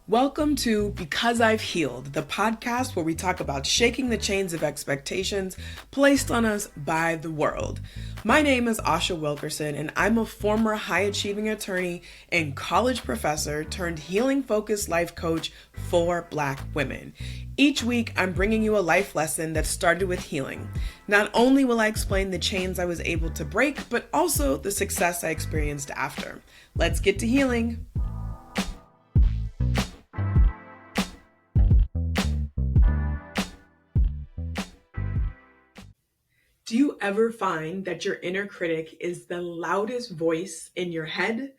Welcome to Because I've Healed, the podcast where we talk about shaking the chains of expectations placed on us by the world. My name is Asha Wilkerson, and I'm a former high-achieving attorney and college professor turned healing-focused life coach for Black women. Each week, I'm bringing you a life lesson that started with healing. Not only will I explain the chains I was able to break, but also the success I experienced after. Let's get to healing. Do you ever find that your inner critic is the loudest voice in your head?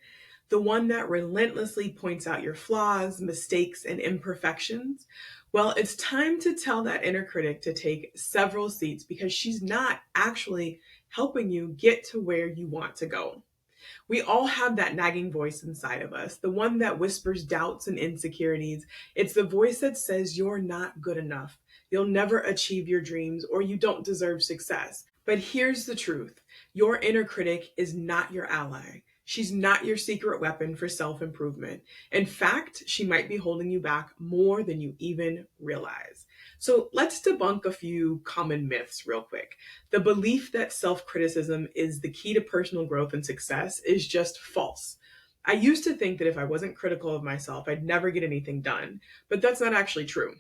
The one that relentlessly points out your flaws, mistakes, and imperfections? Well, it's time to tell that inner critic to take several seats because she's not actually helping you get to where you want to go. We all have that nagging voice inside of us, the one that whispers doubts and insecurities. It's the voice that says you're not good enough, you'll never achieve your dreams, or you don't deserve success. But here's the truth: your inner critic is not your ally. She's not your secret weapon for self improvement. In fact, she might be holding you back more than you even realize. So let's debunk a few common myths real quick. The belief that self criticism is the key to personal growth and success is just false. I used to think that if I wasn't critical of myself, I'd never get anything done, but that's not actually true.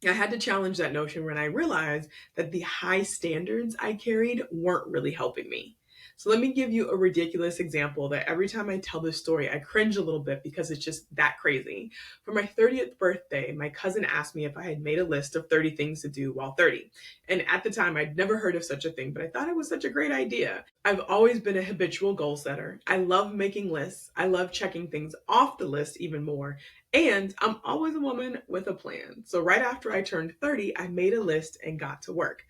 I had to challenge that notion when I realized that the high standards I carried weren't really helping me. So let me give you a ridiculous example that every time I tell this story, I cringe a little bit because it's just that crazy. For my 30th birthday, my cousin asked me if I had made a list of 30 things to do while 30. And at the time, I'd never heard of such a thing, but I thought it was such a great idea. I've always been a habitual goal setter. I love making lists. I love checking things off the list even more. And I'm always a woman with a plan. So right after I turned 30, I made a list and got to work.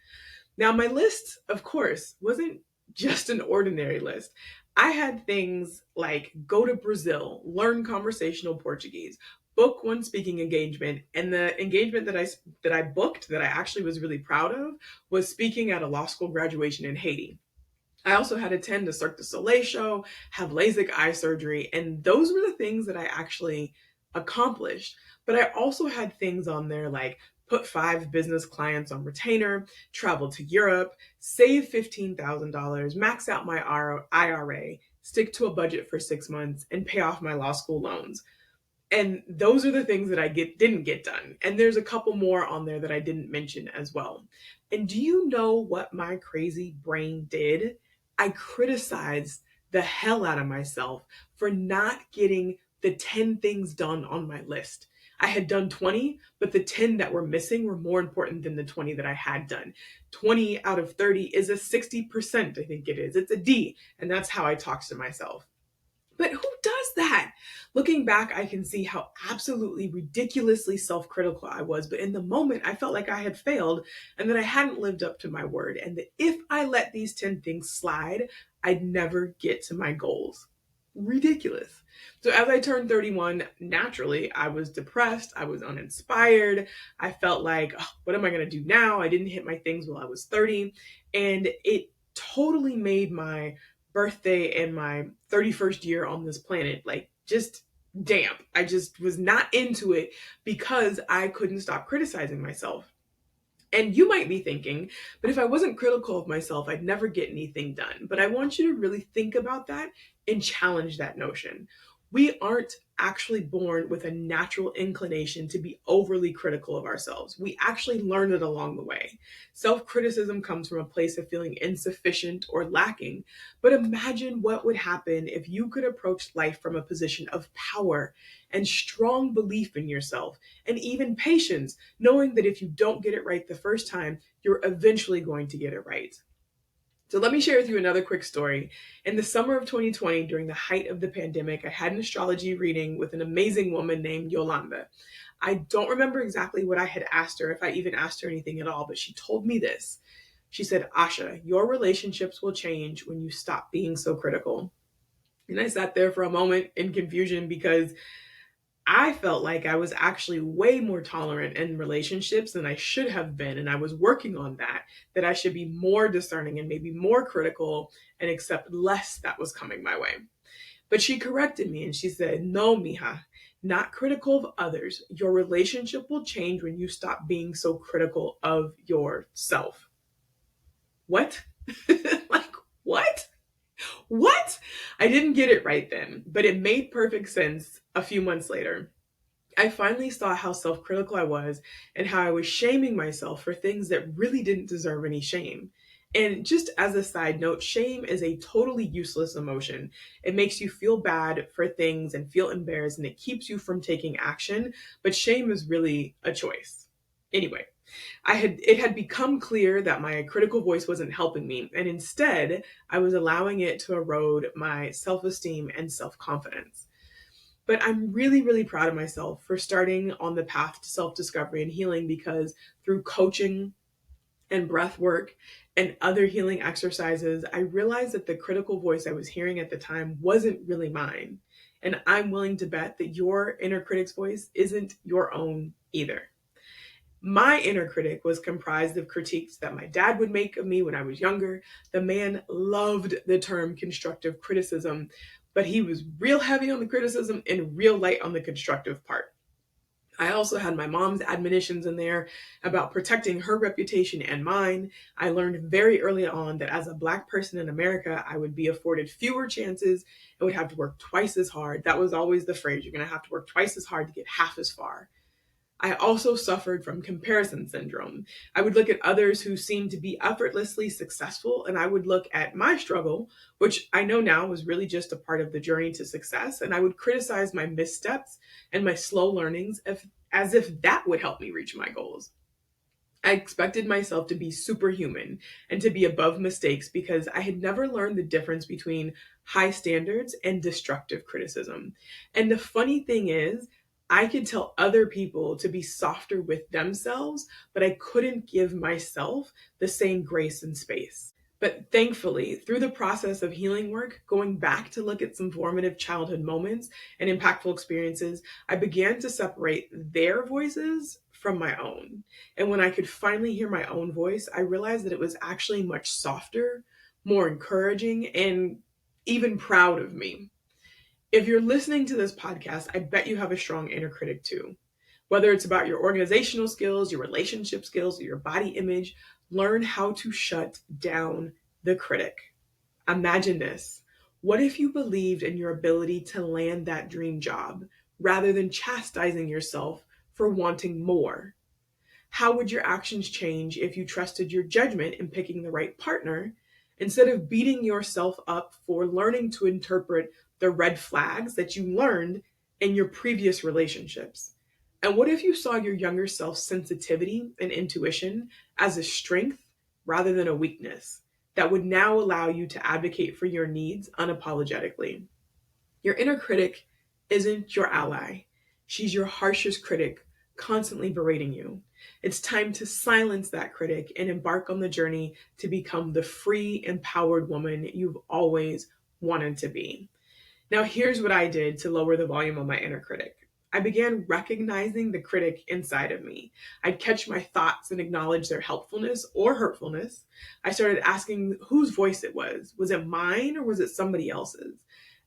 Now, my list, of course, wasn't just an ordinary list. I had things like go to Brazil, learn conversational Portuguese, book one speaking engagement, and the engagement that I booked that I actually was really proud of was speaking at a law school graduation in Haiti. I also had to attend a Cirque du Soleil show, have LASIK eye surgery, and those were the things that I actually accomplished. But I also had things on there like put 5 business clients on retainer, travel to Europe, save $15,000, max out my IRA, stick to a budget for 6 months, and pay off my law school loans. And those are the things that I didn't get done. And there's a couple more on there that I didn't mention as well. And do you know what my crazy brain did? I criticized the hell out of myself for not getting the 10 things done on my list. I had done 20, but the 10 that were missing were more important than the 20 that I had done. 20 out of 30 is a 60%, I think it is. It's a D, and that's how I talked to myself. But who does that? Looking back, I can see how absolutely ridiculously self critical I was. But in the moment, I felt like I had failed and that I hadn't lived up to my word. And that if I let these 10 things slide, I'd never get to my goals. Ridiculous. So as I turned 31, naturally, I was depressed. I was uninspired. I felt like, oh, what am I going to do now? I didn't hit my things while I was 30. And it totally made my birthday and my 31st year on this planet like just damp. I just was not into it because I couldn't stop criticizing myself. And you might be thinking, but if I wasn't critical of myself, I'd never get anything done. But I want you to really think about that and challenge that notion. We aren't actually born with a natural inclination to be overly critical of ourselves. We actually learn it along the way. Self criticism comes from a place of feeling insufficient or lacking. But imagine what would happen if you could approach life from a position of power and strong belief in yourself and even patience, knowing that if you don't get it right the first time, you're eventually going to get it right. So let me share with you another quick story. In the summer of 2020, during the height of the pandemic, I had an astrology reading with an amazing woman named Yolanda. I don't remember exactly what I had asked her, if I even asked her anything at all, but she told me this. She said, Asha, your relationships will change when you stop being so critical. And I sat there for a moment in confusion because I felt like I was actually way more tolerant in relationships than I should have been. And I was working on that I should be more discerning and maybe more critical and accept less that was coming my way. But she corrected me and she said, no, mija, not critical of others. Your relationship will change when you stop being so critical of yourself. What? Like, what? What? I didn't get it right then, but it made perfect sense a few months later. I finally saw how self-critical I was and how I was shaming myself for things that really didn't deserve any shame. And just as a side note, shame is a totally useless emotion. It makes you feel bad for things and feel embarrassed, and it keeps you from taking action, but shame is really a choice. Anyway, it had become clear that my critical voice wasn't helping me, and instead, I was allowing it to erode my self-esteem and self-confidence. But I'm really, really proud of myself for starting on the path to self-discovery and healing, because through coaching and breath work and other healing exercises, I realized that the critical voice I was hearing at the time wasn't really mine. And I'm willing to bet that your inner critic's voice isn't your own either. My inner critic was comprised of critiques that my dad would make of me when I was younger. The man loved the term constructive criticism, but he was real heavy on the criticism and real light on the constructive part. I also had my mom's admonitions in there about protecting her reputation and mine. I learned very early on that as a Black person in America, I would be afforded fewer chances and would have to work twice as hard. That was always the phrase: you're going to have to work twice as hard to get half as far. I also suffered from comparison syndrome. I would look at others who seemed to be effortlessly successful, and I would look at my struggle, which I know now was really just a part of the journey to success, and I would criticize my missteps and my slow learnings as if that would help me reach my goals. I expected myself to be superhuman and to be above mistakes because I had never learned the difference between high standards and destructive criticism. And the funny thing is, I could tell other people to be softer with themselves, but I couldn't give myself the same grace and space. But thankfully, through the process of healing work, going back to look at some formative childhood moments and impactful experiences, I began to separate their voices from my own. And when I could finally hear my own voice, I realized that it was actually much softer, more encouraging, and even proud of me. If you're listening to this podcast, I bet you have a strong inner critic too. Whether it's about your organizational skills, your relationship skills, or your body image, learn how to shut down the critic. Imagine this. What if you believed in your ability to land that dream job rather than chastising yourself for wanting more? How would your actions change if you trusted your judgment in picking the right partner instead of beating yourself up for learning to interpret the red flags that you learned in your previous relationships? And what if you saw your younger self's sensitivity and intuition as a strength rather than a weakness that would now allow you to advocate for your needs unapologetically? Your inner critic isn't your ally. She's your harshest critic, constantly berating you. It's time to silence that critic and embark on the journey to become the free, empowered woman you've always wanted to be. Now, here's what I did to lower the volume of my inner critic. I began recognizing the critic inside of me. I'd catch my thoughts and acknowledge their helpfulness or hurtfulness. I started asking whose voice it was. Was it mine or was it somebody else's?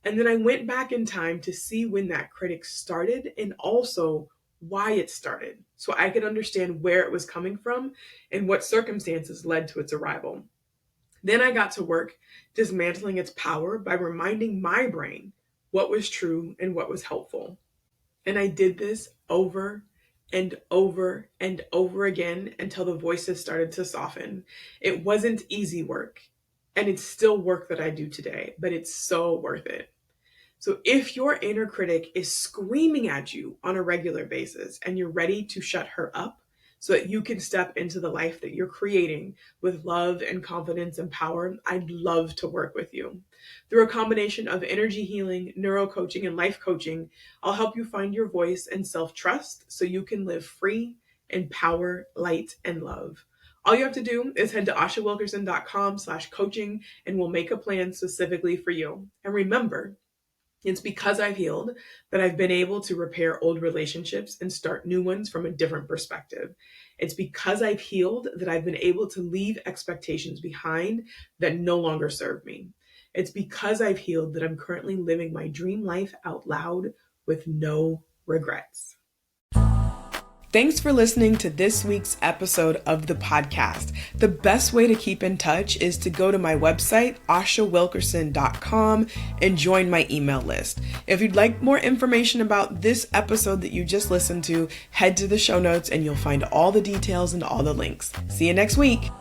And then I went back in time to see when that critic started and also why it started, so I could understand where it was coming from and what circumstances led to its arrival. Then I got to work dismantling its power by reminding my brain what was true and what was helpful. And I did this over and over and over again until the voices started to soften. It wasn't easy work, and it's still work that I do today, but it's so worth it. So if your inner critic is screaming at you on a regular basis and you're ready to shut her up so that you can step into the life that you're creating with love and confidence and power, I'd love to work with you. Through a combination of energy healing, neuro coaching, and life coaching, I'll help you find your voice and self-trust so you can live free in power, light, and love. All you have to do is head to ashawilkerson.com/coaching and we'll make a plan specifically for you. And remember, it's because I've healed that I've been able to repair old relationships and start new ones from a different perspective. It's because I've healed that I've been able to leave expectations behind that no longer serve me. It's because I've healed that I'm currently living my dream life out loud with no regrets. Thanks for listening to this week's episode of the podcast. The best way to keep in touch is to go to my website, ashawilkerson.com, and join my email list. If you'd like more information about this episode that you just listened to, head to the show notes and you'll find all the details and all the links. See you next week.